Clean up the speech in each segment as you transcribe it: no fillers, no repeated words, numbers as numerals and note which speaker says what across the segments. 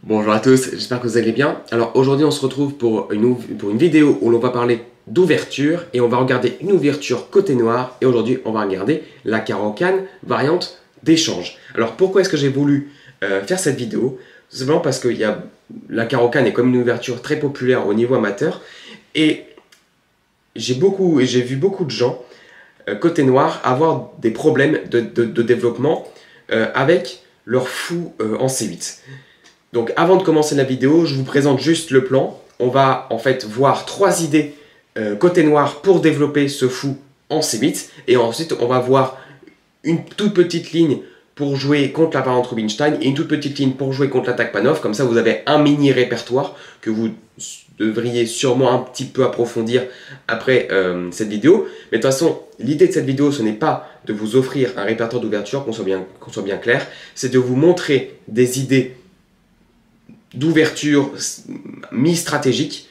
Speaker 1: Bonjour à tous, j'espère que vous allez bien. Alors aujourd'hui on se retrouve pour une vidéo où l'on va parler d'ouverture et on va regarder une ouverture côté noir et aujourd'hui on va regarder la Caro-Kann variante d'échange. Alors pourquoi est-ce que j'ai voulu faire cette vidéo? Tout simplement parce que la Caro-Kann est comme une ouverture très populaire au niveau amateur et j'ai vu beaucoup de gens côté noir avoir des problèmes de développement avec leur fou en C8. Donc avant de commencer la vidéo, je vous présente juste le plan. On va en fait voir 3 idées côté noir pour développer ce fou en C8. Et ensuite, on va voir une toute petite ligne pour jouer contre la variante Rubinstein et une toute petite ligne pour jouer contre l'attaque Panov. Comme ça, vous avez un mini répertoire que vous devriez sûrement un petit peu approfondir après cette vidéo. Mais de toute façon, l'idée de cette vidéo, ce n'est pas de vous offrir un répertoire d'ouverture, qu'on soit bien clair. C'est de vous montrer des idées d'ouverture mi-stratégique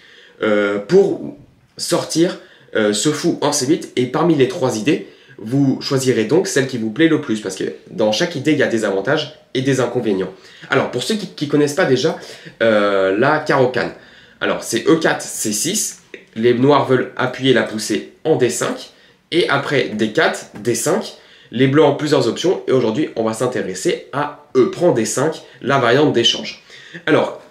Speaker 1: pour sortir ce fou en C8. Et parmi les 3 idées, vous choisirez donc celle qui vous plaît le plus parce que dans chaque idée, il y a des avantages et des inconvénients. Alors, pour ceux qui ne connaissent pas déjà la Caro-Kann, alors c'est E4, C6. Les noirs veulent appuyer la poussée en D5 et après D4, D5. Les blancs ont plusieurs options et aujourd'hui, on va s'intéresser à E prend D5, la variante d'échange. Alors,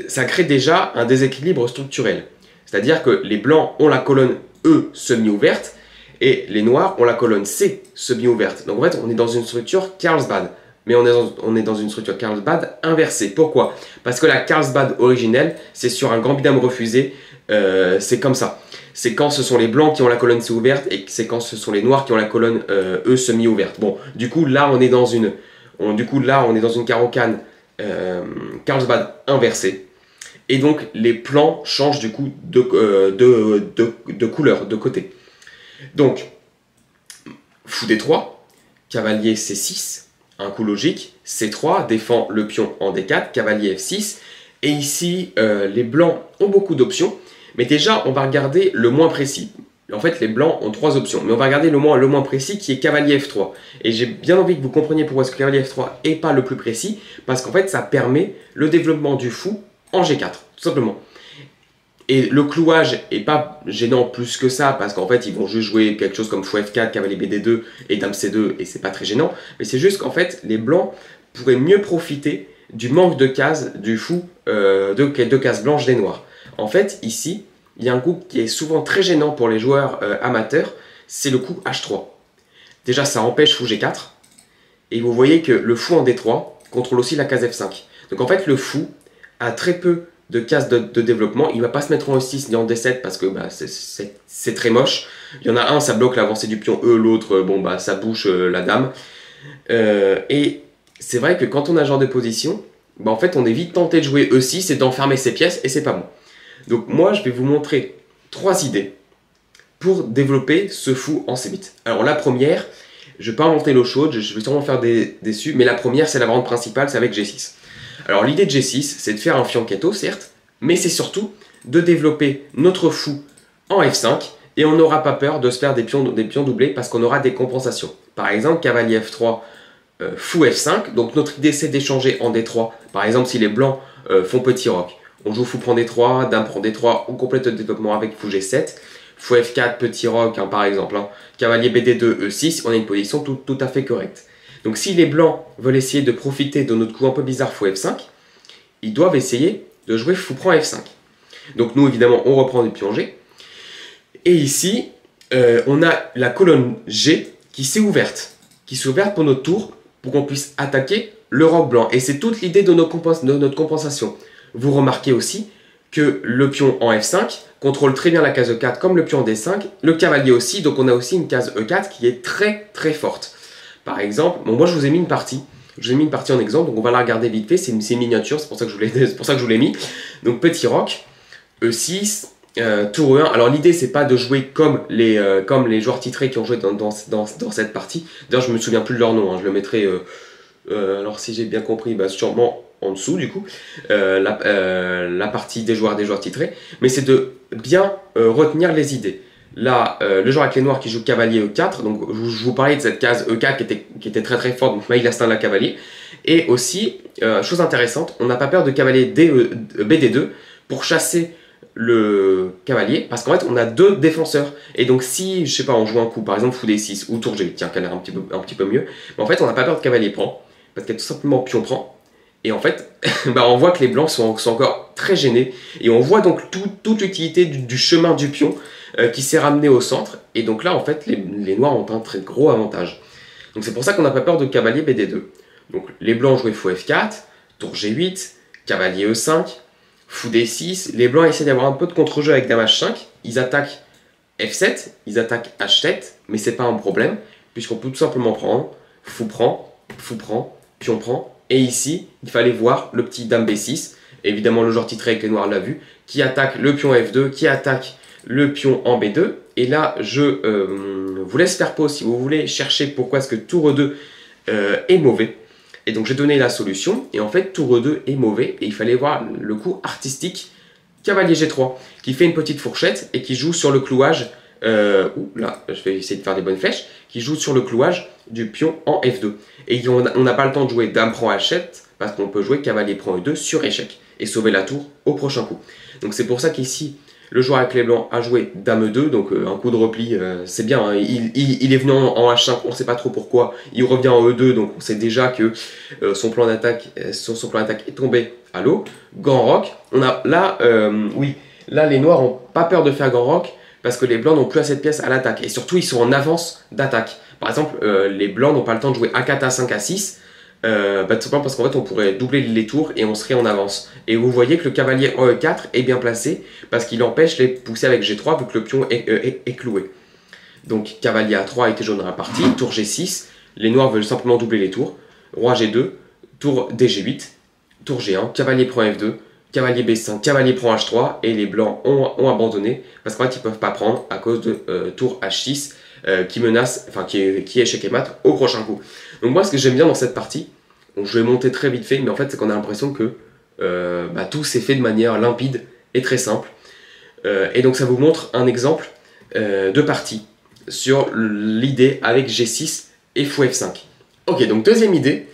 Speaker 1: ça crée déjà un déséquilibre structurel. C'est-à-dire que les blancs ont la colonne E semi-ouverte et les noirs ont la colonne C semi-ouverte. Donc en fait, on est dans une structure Carlsbad. Mais on est dans une structure Carlsbad inversée. Pourquoi? Parce que la Carlsbad originelle, c'est sur un gambit-dame refusé. C'est comme ça. C'est quand ce sont les blancs qui ont la colonne C ouverte et c'est quand ce sont les noirs qui ont la colonne E semi-ouverte. Bon, du coup, là, on est dans une Caro-Kann Carlsbad inversé et donc les plans changent du coup de couleur, de côté. Donc fou D3, cavalier C6, un coup logique, C3 défend le pion en D4, cavalier F6 et ici les blancs ont beaucoup d'options mais déjà on va regarder le moins précis. En fait, les blancs ont 3 options, mais on va regarder le moins précis qui est cavalier F3. Et j'ai bien envie que vous compreniez pourquoi ce cavalier F3 n'est pas le plus précis, parce qu'en fait, ça permet le développement du fou en G4, tout simplement. Et le clouage n'est pas gênant plus que ça, parce qu'en fait, ils vont juste jouer quelque chose comme fou F4, cavalier BD2 et dame C2, et c'est pas très gênant. Mais c'est juste qu'en fait, les blancs pourraient mieux profiter du manque de cases du fou, de cases blanches des noirs. En fait, ici, il y a un coup qui est souvent très gênant pour les joueurs amateurs, c'est le coup H3. Déjà, ça empêche fou G4, et vous voyez que le fou en D3 contrôle aussi la case F5. Donc en fait, le fou a très peu de cases de développement, il ne va pas se mettre en E6 ni en D7 parce que c'est très moche. Il y en a un, ça bloque l'avancée du pion E, l'autre, bon, ça bouche la dame. Et c'est vrai que quand on a ce genre de position, en fait, on est vite tenté de jouer E6 et d'enfermer ses pièces, et c'est pas bon. Donc moi, je vais vous montrer 3 idées pour développer ce fou en C8. Alors la première, je ne vais pas inventer l'eau chaude, je vais sûrement faire des déçus, mais la première, c'est la variante principale, c'est avec G6. Alors l'idée de G6, c'est de faire un fianchetto, certes, mais c'est surtout de développer notre fou en F5, et on n'aura pas peur de se faire des pions doublés parce qu'on aura des compensations. Par exemple, cavalier F3, fou F5, donc notre idée c'est d'échanger en D3. Par exemple, si les blancs font petit roc, on joue fou prend D3, dame prend D3, on complète le développement avec fou G7, fou F4, petit roc par exemple, cavalier BD2, E6, on a une position tout à fait correcte. Donc si les blancs veulent essayer de profiter de notre coup un peu bizarre fou F5, ils doivent essayer de jouer fou prend F5. Donc nous évidemment on reprend du pion G, et ici on a la colonne G qui s'est ouverte pour notre tour, pour qu'on puisse attaquer le roc blanc, et c'est toute l'idée de notre compensation. Vous remarquez aussi que le pion en F5 contrôle très bien la case E4 comme le pion en D5, le cavalier aussi, donc on a aussi une case E4 qui est très très forte. Par exemple, moi je vous ai mis une partie en exemple, donc on va la regarder vite fait, c'est une miniature, c'est pour ça que je vous l'ai mis. Donc petit roc, E6, tour E1. Alors l'idée c'est pas de jouer comme les joueurs titrés qui ont joué dans cette partie. D'ailleurs je me souviens plus de leur nom, je le mettrai, alors si j'ai bien compris, sûrement en dessous du coup, la partie des joueurs titrés, mais c'est de bien retenir les idées. Là, le joueur avec les noirs qui joue cavalier E4, donc je vous parlais de cette case E4 qui était très très forte, donc là il a la cavalier, Et aussi, chose intéressante, on n'a pas peur de cavalier BD2 pour chasser le cavalier, parce qu'en fait on a deux défenseurs, et donc si, je sais pas, on joue un coup, par exemple fou D6 ou tour G8, tiens, qui a l'air un petit peu mieux, mais en fait on n'a pas peur de cavalier prend, parce qu'il y a tout simplement pion prend, et en fait bah, on voit que les blancs sont encore très gênés, et on voit donc toute l'utilité du chemin du pion qui s'est ramené au centre, et donc là en fait les noirs ont un très gros avantage. Donc c'est pour ça qu'on n'a pas peur de cavalier BD2. Donc les blancs jouaient fou F4, tour G8, cavalier E5, fou D6, les blancs essaient d'avoir un peu de contre-jeu avec dame H5, ils attaquent F7, ils attaquent H7, mais c'est pas un problème, puisqu'on peut tout simplement prendre, fou prend, pion prend, et ici, il fallait voir le petit dame B6, évidemment le joueur titré avec les noirs l'a vu, qui attaque le pion F2, qui attaque le pion en B2, et là, je vous laisse faire pause si vous voulez chercher pourquoi est-ce que tour E2 est mauvais. Et donc j'ai donné la solution, et en fait tour E2 est mauvais, et il fallait voir le coup artistique cavalier G3, qui fait une petite fourchette, et qui joue sur le clouage, là, je vais essayer de faire des bonnes flèches, qui joue sur le clouage du pion en F2. Et on n'a pas le temps de jouer dame prend H7, parce qu'on peut jouer cavalier prend E2 sur échec, et sauver la tour au prochain coup. Donc c'est pour ça qu'ici, le joueur avec les blancs a joué dame E2, donc un coup de repli, c'est bien, hein, il est venu en H5, on ne sait pas trop pourquoi, il revient en E2, donc on sait déjà que son plan d'attaque est tombé à l'eau. Grand roc, on a là, oui, là les noirs n'ont pas peur de faire grand roc, parce que les blancs n'ont plus assez de pièces à l'attaque, et surtout ils sont en avance d'attaque. Par exemple, les blancs n'ont pas le temps de jouer A4, A5, A6, tout simplement parce qu'en fait on pourrait doubler les tours et on serait en avance. Et vous voyez que le cavalier en E4 est bien placé parce qu'il empêche les pousser avec G3 vu que le pion est cloué. Donc cavalier A3 a été jaune dans la partie, tour G6, les noirs veulent simplement doubler les tours, roi G2, tour DG8, tour G1, cavalier prend F2, cavalier B5, cavalier prend H3 et les blancs ont abandonné parce qu'en fait ils ne peuvent pas prendre à cause de tour H6 qui menace, enfin qui est échec et mat au prochain coup. Donc moi ce que j'aime bien dans cette partie, donc je vais monter très vite fait, mais en fait c'est qu'on a l'impression que tout s'est fait de manière limpide et très simple. Et donc ça vous montre un exemple de partie sur l'idée avec G6 et fou F5. Ok, donc deuxième idée,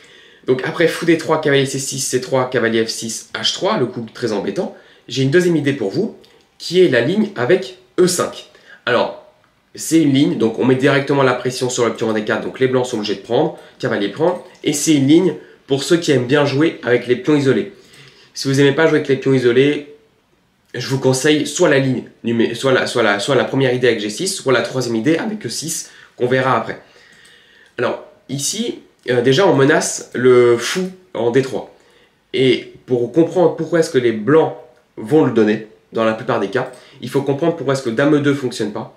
Speaker 1: donc après fou D3, cavalier C6, C3, cavalier F6, H3, le coup très embêtant, j'ai une deuxième idée pour vous, qui est la ligne avec E5. Alors, c'est une ligne, donc on met directement la pression sur le pion en D4, donc les blancs sont obligés de prendre, cavalier prend, et c'est une ligne pour ceux qui aiment bien jouer avec les pions isolés. Si vous n'aimez pas jouer avec les pions isolés, je vous conseille soit la ligne, soit la première idée avec G6, soit la troisième idée avec E6, qu'on verra après. Alors, ici, déjà on menace le fou en D3. Et pour comprendre pourquoi est-ce que les blancs vont le donner, dans la plupart des cas, il faut comprendre pourquoi est-ce que dame E2 ne fonctionne pas.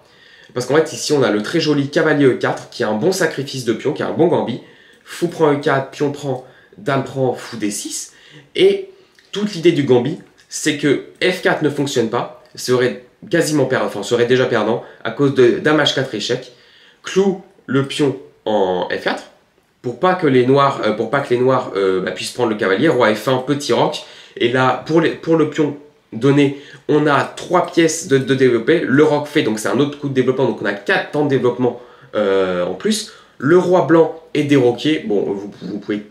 Speaker 1: Parce qu'en fait, ici, on a le très joli cavalier E4, qui a un bon sacrifice de pion, qui a un bon gambit. Fou prend E4, pion prend, dame prend, fou D6. Et toute l'idée du gambit, c'est que F4 ne fonctionne pas, serait quasiment perdant, enfin serait déjà perdant, à cause de dame H4 échec. Cloue le pion en F4, pour pas que les noirs, puissent prendre le cavalier, roi F1, petit roc. Et là, pour le pion donné, on a 3 pièces de développer, le roc fait, donc c'est un autre coup de développement, donc on a 4 temps de développement en plus. Le roi blanc est déroqué, bon, vous pouvez...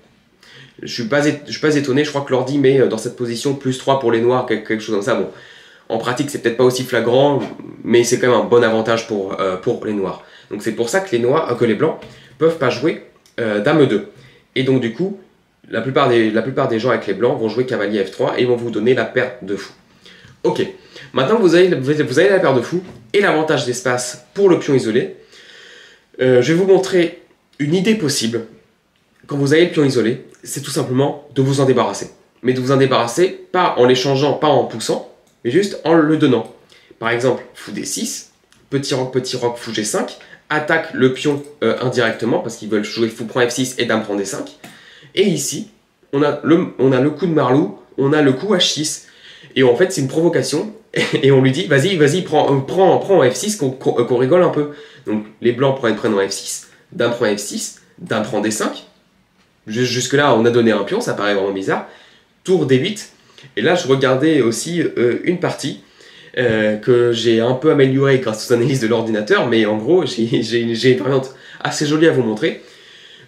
Speaker 1: Je suis pas étonné, je crois que l'ordi met dans cette position plus 3 pour les noirs, quelque chose comme ça. Bon, en pratique, c'est peut-être pas aussi flagrant, mais c'est quand même un bon avantage pour les noirs. Donc c'est pour ça que les blancs peuvent pas jouer dame E2. Et donc du coup, la plupart des gens avec les blancs vont jouer cavalier F3 et vont vous donner la paire de fou. Ok, maintenant vous avez la paire de fou et l'avantage d'espace pour le pion isolé. Je vais vous montrer une idée possible. Quand vous avez le pion isolé, c'est tout simplement de vous en débarrasser. Mais de vous en débarrasser, pas en l'échangeant, pas en poussant, mais juste en le donnant. Par exemple, fou D6, petit roc, fou G5, attaque le pion indirectement, parce qu'ils veulent jouer fou prend F6 et dame prend D5. Et ici, on a le coup de Marlou, on a le coup H6. Et en fait, c'est une provocation, et on lui dit, vas-y, prends F6, qu'on rigole un peu. Donc, les blancs prennent en F6, dame prend F6, dame prend D5. Jusque-là, on a donné un pion, ça paraît vraiment bizarre. Tour D8. Et là, je regardais aussi une partie que j'ai un peu améliorée grâce aux analyses de l'ordinateur, mais en gros, j'ai une variante assez jolie à vous montrer.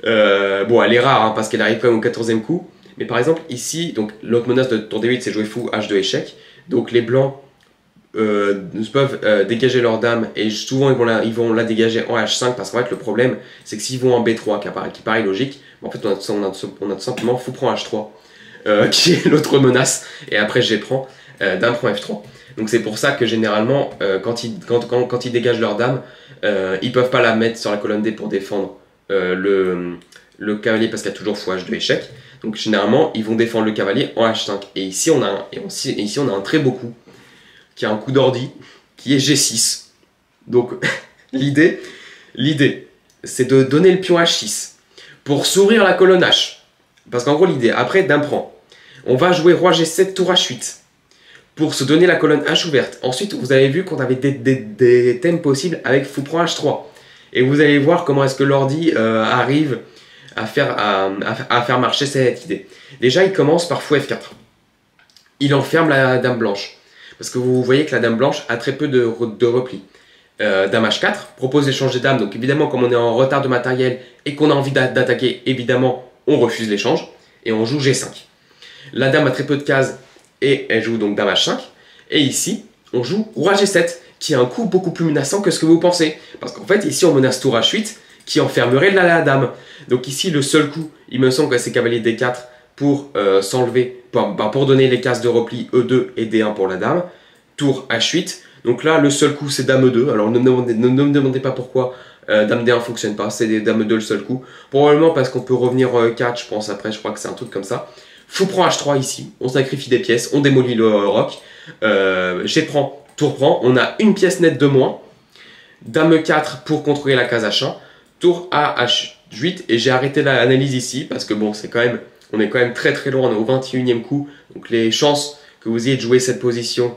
Speaker 1: Bon, elle est rare parce qu'elle arrive quand même au 14e coup. Mais par exemple, ici, donc l'autre menace de tour D8, c'est jouer fou H2 échec. Donc les blancs peuvent dégager leur dame et souvent ils vont la dégager en H5 parce qu'en fait le problème c'est que s'ils vont en B3 qui paraît logique, en fait on a tout simplement fou prend H3 qui est l'autre menace et après G prend dame prend F3. Donc c'est pour ça que généralement quand ils dégagent leur dame, ils peuvent pas la mettre sur la colonne D pour défendre le cavalier parce qu'il y a toujours fou H2 échec. Donc généralement ils vont défendre le cavalier en H5 et ici on a un très beau coup qui a un coup d'ordi, qui est G6. Donc, l'idée, c'est de donner le pion H6 pour s'ouvrir la colonne H. Parce qu'en gros, l'idée, après, dame prend. On va jouer roi G7, tour H8 pour se donner la colonne H ouverte. Ensuite, vous avez vu qu'on avait des thèmes possibles avec fou prend H3. Et vous allez voir comment est-ce que l'ordi arrive à faire marcher cette idée. Déjà, il commence par fou F4. Il enferme la dame blanche. Parce que vous voyez que la dame blanche a très peu de repli. Dame H4 propose d'échanger dame. Donc évidemment, comme on est en retard de matériel et qu'on a envie d'attaquer, évidemment, on refuse l'échange. Et on joue G5. La dame a très peu de cases et elle joue donc dame H5. Et ici, on joue roi G7, qui est un coup beaucoup plus menaçant que ce que vous pensez. Parce qu'en fait, ici, on menace tour H8, qui enfermerait la dame. Donc ici, le seul coup, il me semble que c'est cavalier D4 pour s'enlever, pour donner les cases de repli E2 et D1 pour la dame, tour H8. Donc là, le seul coup, c'est dame E2. Alors ne me demandez pas pourquoi dame D1 ne fonctionne pas, c'est dame E2 le seul coup. Probablement parce qu'on peut revenir 4, je pense, après, je crois que c'est un truc comme ça. Fou prend H3 ici, on sacrifie des pièces, on démolit le roc. G prend, tour prend, on a une pièce nette de moins. Dame E4 pour contrôler la case H1, tour à H8, et j'ai arrêté l'analyse ici, parce que bon, on est quand même très très loin, on est au 21e coup, donc les chances que vous ayez de jouer cette position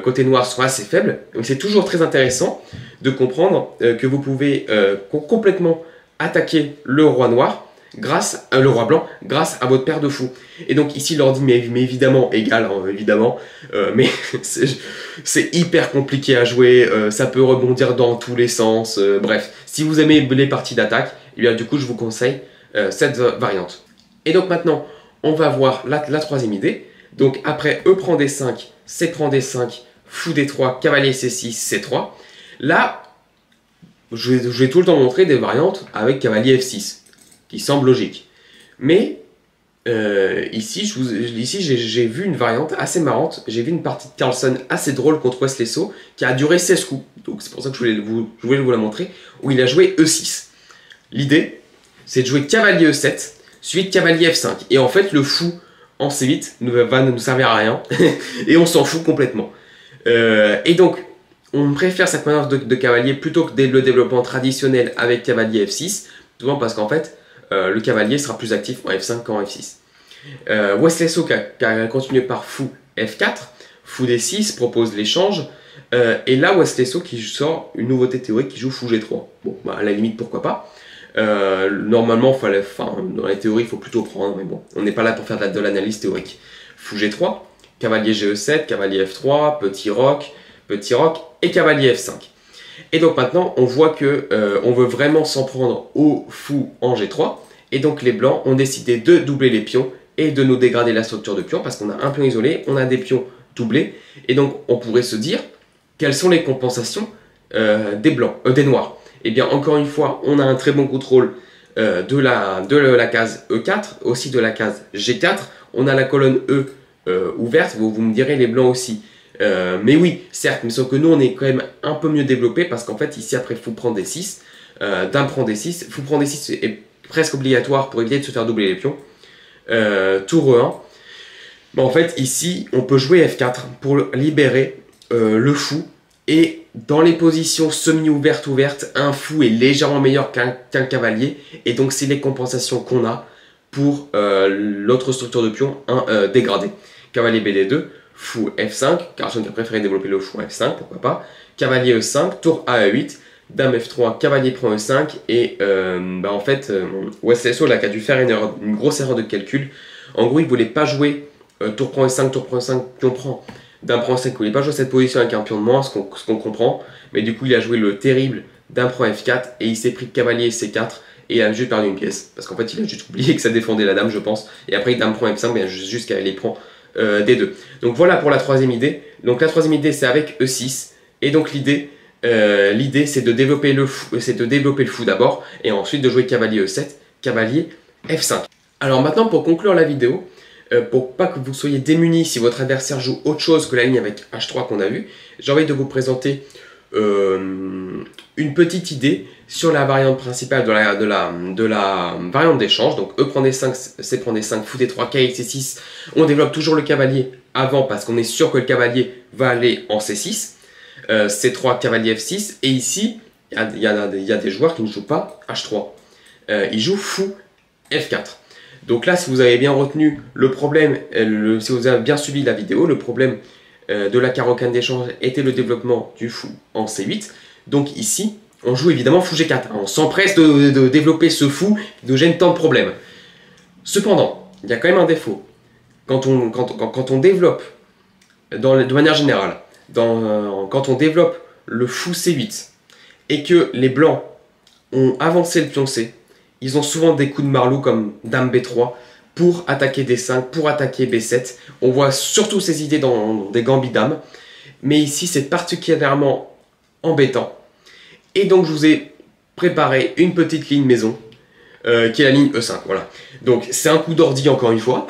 Speaker 1: côté noir sont assez faibles. Donc c'est toujours très intéressant de comprendre que vous pouvez complètement attaquer le roi noir, le roi blanc, grâce à votre paire de fous. Et donc ici l'ordi mais évidemment égal, hein, évidemment, mais c'est hyper compliqué à jouer, ça peut rebondir dans tous les sens, bref. Si vous aimez les parties d'attaque, et bien du coup je vous conseille cette variante. Et donc maintenant, on va voir la troisième idée. Donc après E prend D5, C prend D5, fou D3, cavalier C6, C3. Là, je vais tout le temps montrer des variantes avec cavalier F6, qui semble logique. Mais ici, j'ai vu une variante assez marrante. J'ai vu une partie de Carlsen assez drôle contre Wesley So, qui a duré 16 coups. Donc c'est pour ça que je voulais vous la montrer, où il a joué E6. L'idée, c'est de jouer cavalier E7, suivi de cavalier F5. Et en fait, le fou en C8 va ne nous servir à rien. Et on s'en fout complètement. Et donc, on préfère cette manière de cavalier plutôt que le développement traditionnel avec cavalier F6. Souvent parce qu'en fait, le cavalier sera plus actif en F5 qu'en F6. Wesley So qui a continué par fou F4. Fou D6 propose l'échange. Et là, Wesley So qui sort une nouveauté théorique qui joue fou G3. Bon, bah, à la limite, pourquoi pas. Normalement, dans la théorie, il faut plutôt prendre, mais bon, on n'est pas là pour faire de l'analyse théorique. Fou G3, cavalier GE7, cavalier F3, petit roc et cavalier F5. Et donc maintenant, on voit que on veut vraiment s'en prendre au fou en G3, et donc les blancs ont décidé de doubler les pions et de nous dégrader la structure de pions, parce qu'on a un pion isolé, on a des pions doublés, et donc on pourrait se dire quelles sont les compensations des noirs. Et bien encore une fois, on a un très bon contrôle de la case E4, aussi de la case G4. On a la colonne E ouverte, vous me direz les blancs aussi. Mais oui, certes, mais sauf que nous on est quand même un peu mieux développé parce qu'en fait ici après fou prend D6, dame prend D6, fou prend D6 est presque obligatoire pour éviter de se faire doubler les pions. Tour E1. Mais en fait ici on peut jouer F4 pour libérer le fou. Et dans les positions semi-ouvertes, un fou est légèrement meilleur qu'un cavalier. Et donc, c'est les compensations qu'on a pour l'autre structure de pion dégradée. Cavalier BD2, fou F5. Carlsen qui a préféré développer le fou F5, pourquoi pas. Cavalier E5, tour A E8. Dame F3, cavalier prend E5. Et en fait, Wesley So là, qui a dû faire une grosse erreur de calcul. En gros, il ne voulait pas jouer tour prend E5, tour prend E5, pion prend. Dame prend C4, il n'est pas joué cette position avec un pion de moins, ce qu'on comprend, mais du coup il a joué le terrible Dame prend F4 et il s'est pris cavalier C4 et il a juste perdu une pièce. Parce qu'en fait, il a juste oublié que ça défendait la dame, je pense. Et après, dame prend F5, mais juste qu'elle les prend D2. Donc voilà pour la troisième idée. Donc la troisième idée, c'est avec E6. Et donc l'idée, c'est de développer le fou d'abord, et ensuite de jouer cavalier E7, cavalier F5. Alors maintenant, pour conclure la vidéo, pour pas que vous soyez démunis si votre adversaire joue autre chose que la ligne avec H3 qu'on a vu, j'ai envie de vous présenter une petite idée sur la variante principale de la variante d'échange. Donc E prend D5, C prend D5, fou D3, K, C6. On développe toujours le cavalier avant parce qu'on est sûr que le cavalier va aller en C6. C3, cavalier F6. Et ici, il y a des joueurs qui ne jouent pas H3. Ils jouent fou F4. Donc là, si vous avez bien retenu le problème, si vous avez bien suivi la vidéo, le problème de la carocane d'échange était le développement du fou en C8. Donc ici, on joue évidemment fou G4. On s'empresse de développer ce fou qui nous gêne tant de problèmes. Cependant, il y a quand même un défaut. Quand on développe, de manière générale, quand on développe le fou C8 et que les blancs ont avancé le pion C, ils ont souvent des coups de marlou comme dame B3 pour attaquer D5, pour attaquer B7. On voit surtout ces idées dans des gambits dames. Mais ici, c'est particulièrement embêtant. Et donc, je vous ai préparé une petite ligne maison, qui est la ligne E5. Voilà. Donc, c'est un coup d'ordi encore une fois.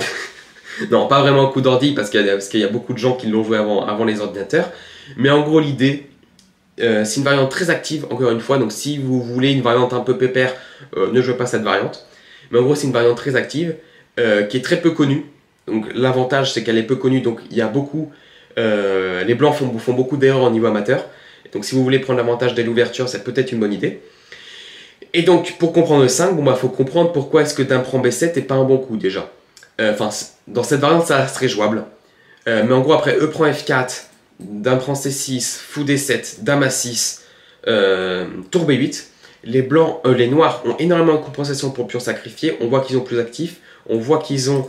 Speaker 1: Non, pas vraiment un coup d'ordi, parce qu'il y a beaucoup de gens qui l'ont joué avant les ordinateurs. Mais en gros, l'idée, c'est une variante très active, encore une fois. Donc, si vous voulez une variante un peu pépère, ne jouez pas cette variante. Mais en gros, c'est une variante très active, qui est très peu connue. Donc, l'avantage, c'est qu'elle est peu connue. Donc, il y a beaucoup... les blancs font beaucoup d'erreurs au niveau amateur. Donc, si vous voulez prendre l'avantage de l'ouverture, c'est peut-être une bonne idée. Et donc, pour comprendre le 5, faut comprendre pourquoi est-ce que dame prend B7 n'est pas un bon coup, déjà. Dans cette variante, ça serait jouable. Mais en gros, après E prend F4, dame prend C6, fou D7, dame A6, tour B8, les noirs ont énormément de compensation pour pion sacrifié. On voit qu'ils sont plus actifs. On voit qu'ils ont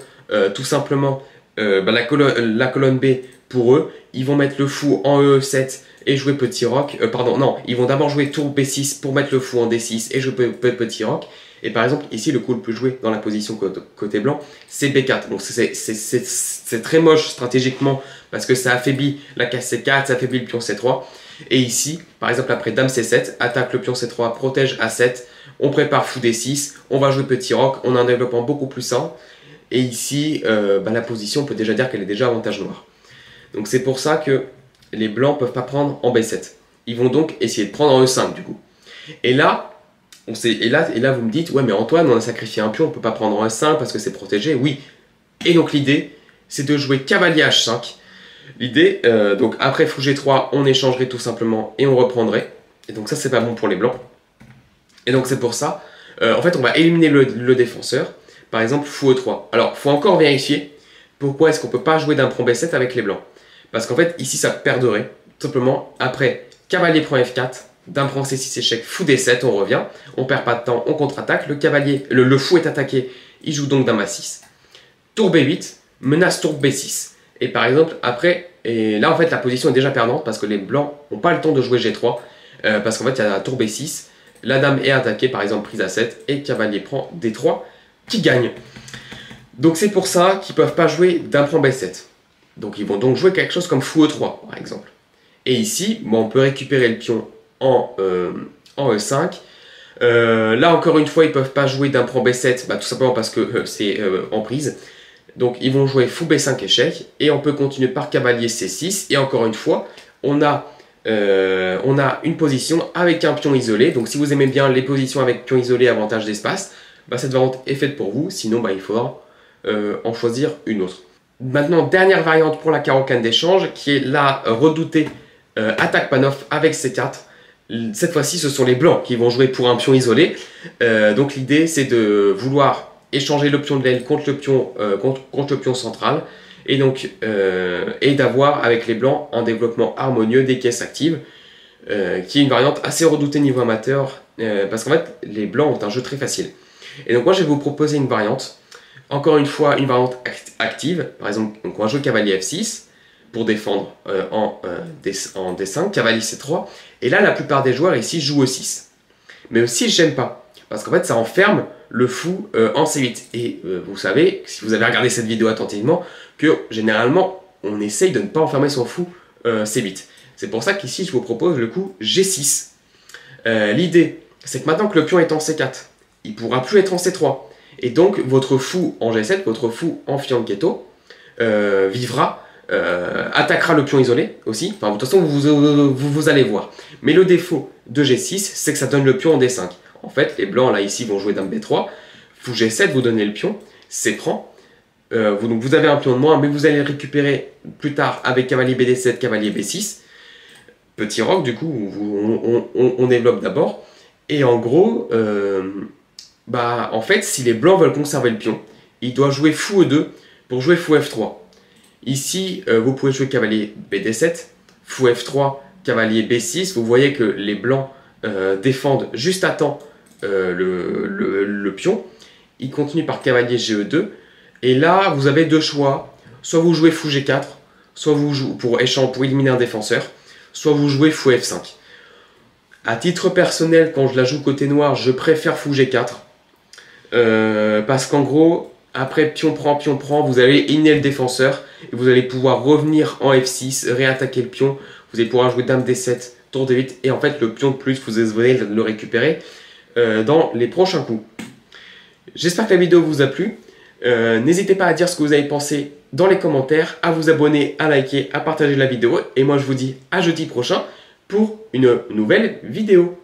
Speaker 1: tout simplement la colonne B pour eux. Ils vont mettre le fou en E7 et jouer petit roc. Ils vont d'abord jouer tour B6 pour mettre le fou en D6 et jouer petit roc. Et par exemple, ici, le coup le plus joué dans la position côté blanc, c'est B4. Donc c'est très moche stratégiquement parce que ça affaiblit la case C4, ça affaiblit le pion C3. Et ici, par exemple, après dame C7, attaque le pion C3, protège A7, on prépare fou D6, on va jouer petit roc, on a un développement beaucoup plus sain. Et ici, la position, on peut déjà dire qu'elle est déjà avantage noir. Donc c'est pour ça que les blancs ne peuvent pas prendre en B7. Ils vont donc essayer de prendre en E5 du coup. Et là, vous me dites, ouais mais Antoine, on a sacrifié un pion, on ne peut pas prendre en E5 parce que c'est protégé. Oui. Et donc l'idée, c'est de jouer cavalier H5. L'idée, donc après fou G3, on échangerait tout simplement et on reprendrait. Et donc ça, c'est pas bon pour les blancs. Et donc c'est pour ça, en fait, on va éliminer le défenseur. Par exemple, fou E3. Alors, il faut encore vérifier pourquoi est-ce qu'on ne peut pas jouer dame prend B7 avec les blancs. Parce qu'en fait, ici, ça perdrait. Tout simplement, après, cavalier prend F4, dame prend C6 échec, fou D7, on revient. On perd pas de temps, on contre-attaque. Le fou est attaqué, il joue donc dame A6. Tour B8, menace tour B6. Et par exemple, après, et là, en fait, la position est déjà perdante parce que les blancs n'ont pas le temps de jouer G3. Parce qu'en fait, il y a la tour B6. La dame est attaquée, par exemple, prise A7. Et cavalier prend D3, qui gagne. Donc c'est pour ça qu'ils ne peuvent pas jouer dame prend B7. Donc ils vont donc jouer quelque chose comme fou E3 par exemple. Et ici, on peut récupérer le pion en E5. Là encore une fois, ils ne peuvent pas jouer dame prend B7, tout simplement parce que c'est en prise. Donc ils vont jouer fou B5 échec. Et on peut continuer par cavalier C6. Et encore une fois, on a une position avec un pion isolé. Donc si vous aimez bien les positions avec pion isolé, avantage d'espace, cette variante est faite pour vous, sinon il faudra en choisir une autre. Maintenant, dernière variante pour la carocane d'échange, qui est la redoutée attaque Panov avec C4. Cette fois-ci, ce sont les blancs qui vont jouer pour un pion isolé. Donc l'idée, c'est de vouloir échanger le pion de l'aile contre le pion central, et donc d'avoir avec les blancs un développement harmonieux des caisses actives, qui est une variante assez redoutée niveau amateur, parce qu'en fait, les blancs ont un jeu très facile. Et donc moi je vais vous proposer une variante, encore une fois une variante active. Par exemple, donc on va jouer cavalier F6 pour défendre en D5, cavalier C3, et là la plupart des joueurs ici jouent E6. Mais E6 j'aime pas, Parce qu'en fait, ça enferme le fou en C8. Et vous savez, si vous avez regardé cette vidéo attentivement, que généralement, on essaye de ne pas enfermer son fou C8. C'est pour ça qu'ici, je vous propose le coup G6. L'idée, c'est que maintenant que le pion est en C4, il ne pourra plus être en C3. Et donc, votre fou en G7, votre fou en fianchetto, vivra, attaquera le pion isolé aussi. Enfin, de toute façon, vous allez voir. Mais le défaut de G6, c'est que ça donne le pion en D5. En fait, les blancs, là, ici, vont jouer dame B3. Fou G7, vous donnez le pion, c'est prend. Vous avez un pion de moins, mais vous allez le récupérer plus tard avec cavalier BD7, cavalier B6. Petit roc, du coup, on développe d'abord. Et en gros, en fait, si les blancs veulent conserver le pion, ils doivent jouer fou E2 pour jouer fou F3. Ici, vous pouvez jouer cavalier BD7, fou F3, cavalier B6. Vous voyez que les blancs défendent juste à temps le pion. Ils continuent par cavalier GE2. Et là, vous avez deux choix. Soit vous jouez fou G4, soit vous jouez pour éliminer un défenseur, soit vous jouez fou F5. À titre personnel, quand je la joue côté noir, je préfère fou G4. Parce qu'en gros, après pion prend, vous allez éliminer le défenseur. Et vous allez pouvoir revenir en F6, réattaquer le pion. Vous allez pouvoir jouer dame D7, tour D8. Et en fait, le pion de plus, vous allez le récupérer dans les prochains coups. J'espère que la vidéo vous a plu. N'hésitez pas à dire ce que vous avez pensé dans les commentaires, à vous abonner, à liker, à partager la vidéo. Et moi, je vous dis à jeudi prochain pour une nouvelle vidéo.